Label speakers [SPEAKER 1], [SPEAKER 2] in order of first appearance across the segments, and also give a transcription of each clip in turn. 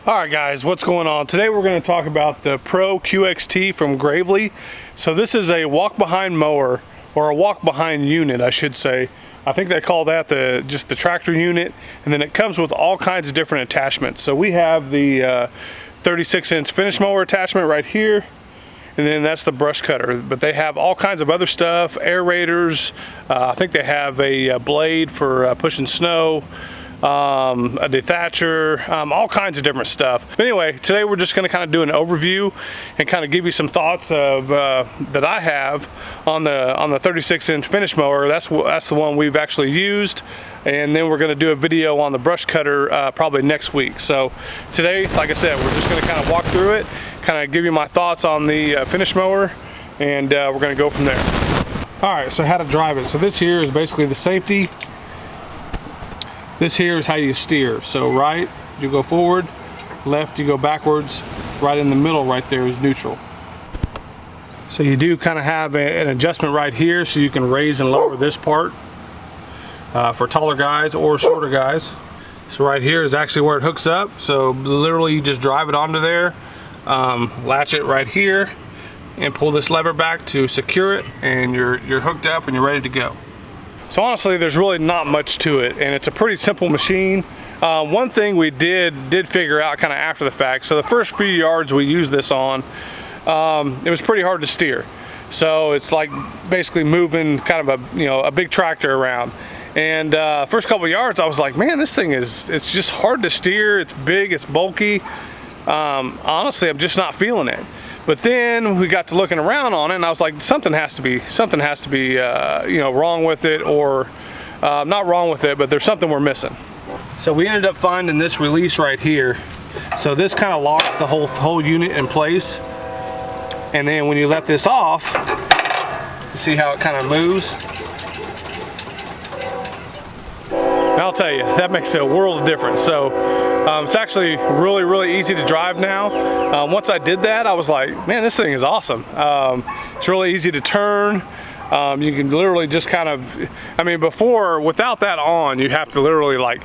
[SPEAKER 1] Alright guys, what's going on? Today we're going to talk about the Pro QXT from Gravely. So this is a walk behind mower, or a walk behind unit I should say. I think they call that just the tractor unit, and then it comes with all kinds of different attachments. So we have the 36-inch finish mower attachment right here, and then that's the brush cutter. But they have all kinds of other stuff, aerators, I think they have a blade for pushing snow, a dethatcher, all kinds of different stuff. But anyway, today we're just going to kind of do an overview and kind of give you some thoughts of that I have on the 36-inch finish mower. That's the one we've actually used, and then we're going to do a video on the brush cutter probably next week. So today, like I said, we're just going to kind of walk through it, kind of give you my thoughts on the finish mower, and we're going to go from there. All right, so how to drive it. So this here is basically the safety. This here is how you steer. So right, you go forward, left, you go backwards, right in the middle right there is neutral. So you do kind of have an adjustment right here, so you can raise and lower this part for taller guys or shorter guys. So right here is actually where it hooks up. So literally you just drive it onto there, latch it right here, and pull this lever back to secure it, and you're hooked up and you're ready to go. So honestly, there's really not much to it, and it's a pretty simple machine. One thing we did figure out kind of after the fact, so the first few yards we used this on, it was pretty hard to steer. So it's like basically moving kind of a big tractor around. And first couple yards I was like, man, this thing it's just hard to steer. It's big, it's bulky. Honestly, I'm just not feeling it. But then we got to looking around on it, and I was like, something has to be wrong with it, or not wrong with it, but there's something we're missing. So we ended up finding this release right here. So this kind of locks the whole unit in place, and then when you let this off, you see how it kind of moves. And I'll tell you, that makes a world of difference. So it's actually really easy to drive now. Once I did that, I was like, man, this thing is awesome. It's really easy to turn. You can literally just kind of, before, without that on, you have to literally like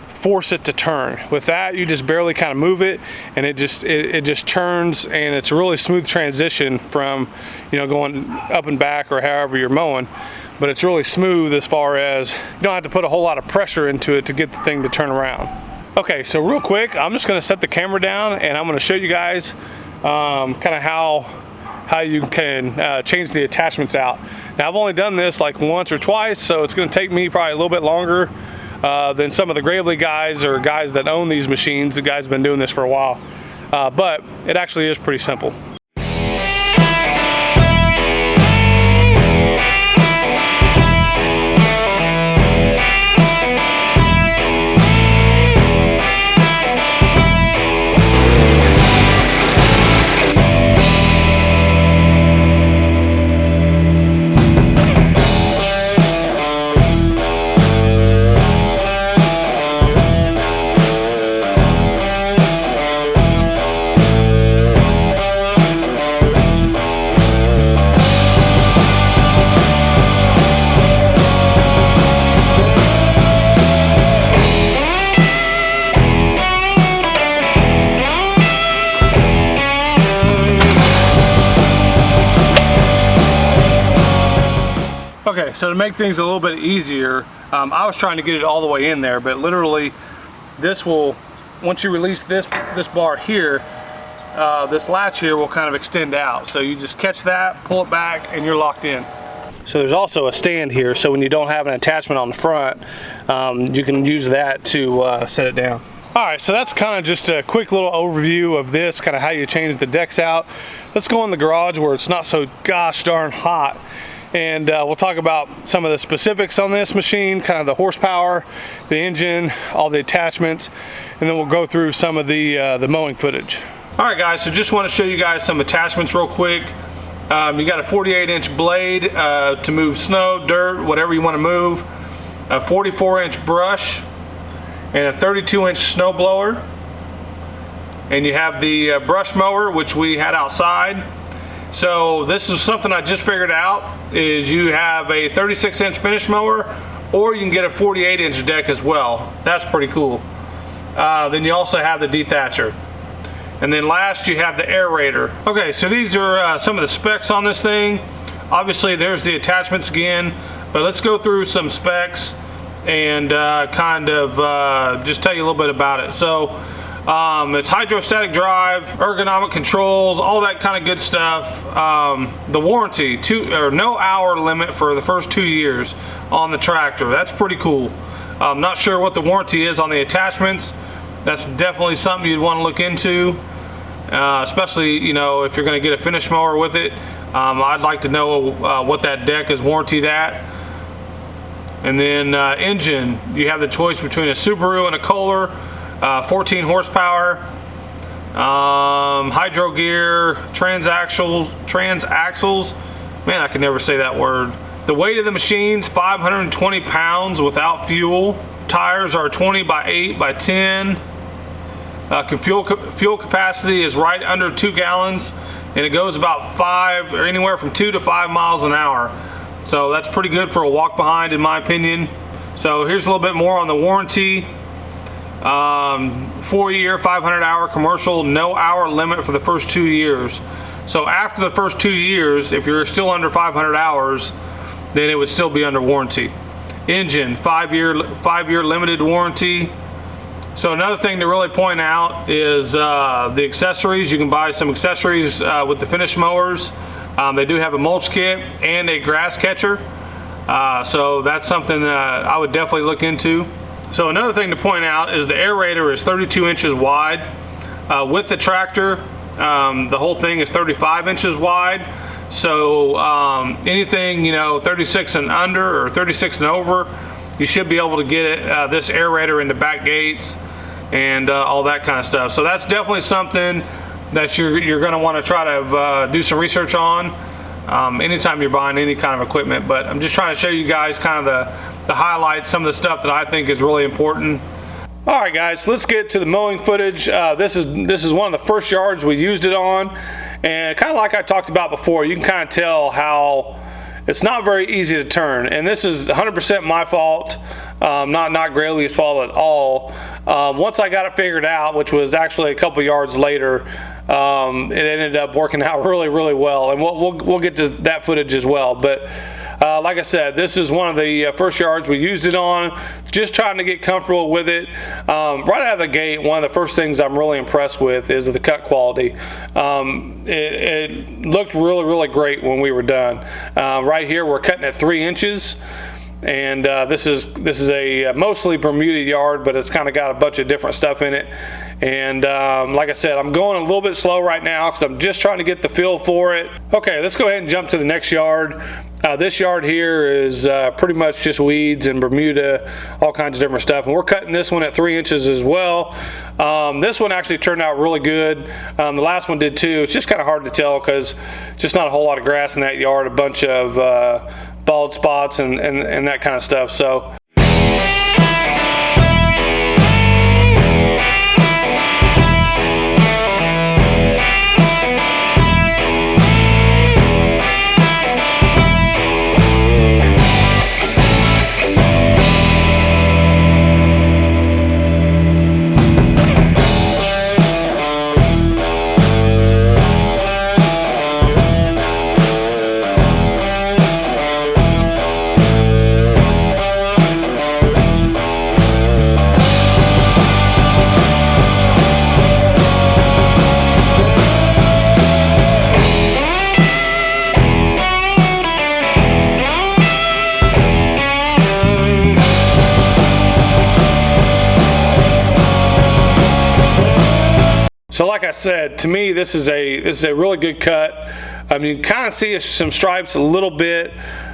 [SPEAKER 1] force it to turn. With that, you just barely kind of move it, and it just turns, and it's a really smooth transition from going up and back or however you're mowing. But it's really smooth as far as you don't have to put a whole lot of pressure into it to get the thing to turn around. Okay, so real quick, I'm just going to set the camera down, and I'm going to show you guys kind of how you can change the attachments out. Now, I've only done this like once or twice, so it's going to take me probably a little bit longer than some of the Gravely guys or guys that own these machines. The guys have been doing this for a while, but it actually is pretty simple. Okay, so to make things a little bit easier, I was trying to get it all the way in there, but literally this will, once you release this bar here, this latch here will kind of extend out. So you just catch that, pull it back, and you're locked in. So there's also a stand here, so when you don't have an attachment on the front, you can use that to set it down. All right, so that's kind of just a quick little overview of this, kind of how you change the decks out. Let's go in the garage where it's not so gosh darn hot. And we'll talk about some of the specifics on this machine, kind of the horsepower, the engine, all the attachments, and then we'll go through some of the mowing footage. All right guys, so just want to show you guys some attachments real quick. You got a 48-inch blade to move snow, dirt, whatever you want to move, a 44-inch brush, and a 32-inch snow blower. And you have the brush mower, which we had outside. So this is something I just figured out, is you have a 36-inch finish mower, or you can get a 48-inch deck as well. That's pretty cool. Then you also have the dethatcher. And then last you have the aerator. Okay, so these are some of the specs on this thing. Obviously there's the attachments again, but let's go through some specs and kind of just tell you a little bit about it. So it's hydrostatic drive, ergonomic controls, all that kind of good stuff. The warranty, no hour limit for the first 2 years on the tractor. That's pretty cool. I'm not sure what the warranty is on the attachments. That's definitely something you'd want to look into, especially, you know, if you're going to get a finish mower with it. I'd like to know what that deck is warranted at. And then engine, you have the choice between a Subaru and a Kohler, 14 horsepower, hydro gear, transaxles. Man, I can never say that word. The weight of the machine's 520 pounds without fuel. Tires are 20 by 8 by 10. Fuel capacity is right under 2 gallons, and it goes about 5 or anywhere from 2 to 5 miles an hour. So that's pretty good for a walk behind, in my opinion. So here's a little bit more on the warranty. 4-year, 500-hour commercial, no hour limit for the first 2 years. So after the first 2 years, if you're still under 500 hours, then it would still be under warranty. Engine, 5-year limited warranty. So another thing to really point out is the accessories. You can buy some accessories with the finish mowers. They do have a mulch kit and a grass catcher. So that's something that I would definitely look into. So another thing to point out is the aerator is 32 inches wide. With the tractor, the whole thing is 35 inches wide. So anything, you know, 36 and under or 36 and over, you should be able to get it, this aerator into back gates and all that kind of stuff. So that's definitely something that you're going to want to try to do some research on anytime you're buying any kind of equipment. But I'm just trying to show you guys kind of the highlights, some of the stuff that I think is really important. All right, guys, let's get to the mowing footage. This is one of the first yards we used it on, and kind of like I talked about before, you can kind of tell how it's not very easy to turn, and this is 100% my fault, not Graylee's fault at all. Once I got it figured out, which was actually a couple yards later, it ended up working out really well, and we'll get to that footage as well. But like I said, this is one of the first yards we used it on, just trying to get comfortable with it. Right out of the gate, one of the first things I'm really impressed with is the cut quality. It looked really great when we were done. Right here we're cutting at 3 inches, and this is a mostly Bermuda yard, but it's kind of got a bunch of different stuff in it. And like I said, I'm going a little bit slow right now because I'm just trying to get the feel for it. Okay, let's go ahead and jump to the next yard. This yard here is pretty much just weeds and Bermuda, all kinds of different stuff. And we're cutting this one at 3 inches as well. This one actually turned out really good. The last one did too. It's just kind of hard to tell because just not a whole lot of grass in that yard, a bunch of bald spots and that kind of stuff. So So like I said, to me this is a really good cut. You can kind of see some stripes a little bit,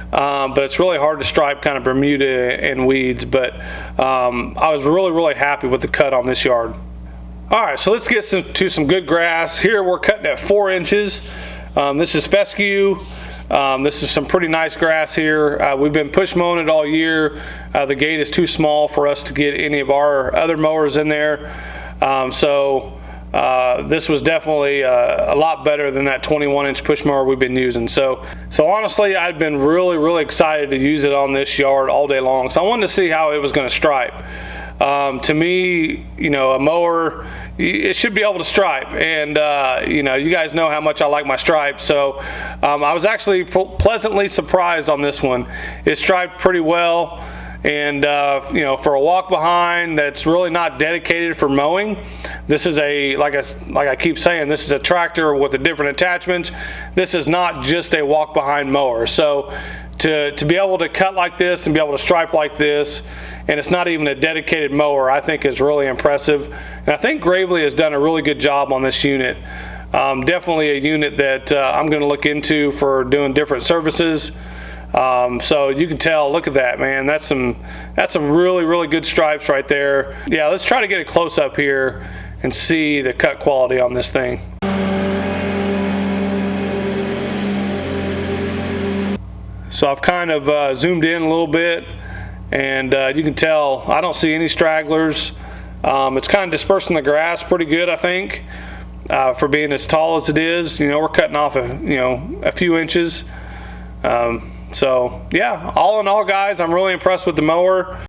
[SPEAKER 1] but it's really hard to stripe kind of Bermuda and weeds. But I was really happy with the cut on this yard. All right, so let's get to some good grass. Here we're cutting at 4 inches. This is fescue. This is some pretty nice grass here. We've been push mowing it all year. The gate is too small for us to get any of our other mowers in there. This was definitely a lot better than that 21-inch push mower we've been using. So honestly, I've been really excited to use it on this yard all day long. So I wanted to see how it was going to stripe. To me, you know, a mower, it should be able to stripe, and you know, you guys know how much I like my stripes. So I was actually pleasantly surprised on this one. It striped pretty well, and you know, for a walk behind that's really not dedicated for mowing, this is a, like I keep saying, this is a tractor with a different attachment. This is not just a walk behind mower. So to be able to cut like this and be able to stripe like this, and it's not even a dedicated mower, I think is really impressive. And I think Gravely has done a really good job on this unit. Definitely a unit that I'm going to look into for doing different services. So you can tell, look at that, man, that's some really good stripes right there. Yeah, let's try to get a close up here and see the cut quality on this thing. So I've kind of zoomed in a little bit, and you can tell I don't see any stragglers. It's kind of dispersing the grass pretty good, I think, for being as tall as it is. You know, we're cutting off a few inches. So yeah, all in all, guys, I'm really impressed with the mower.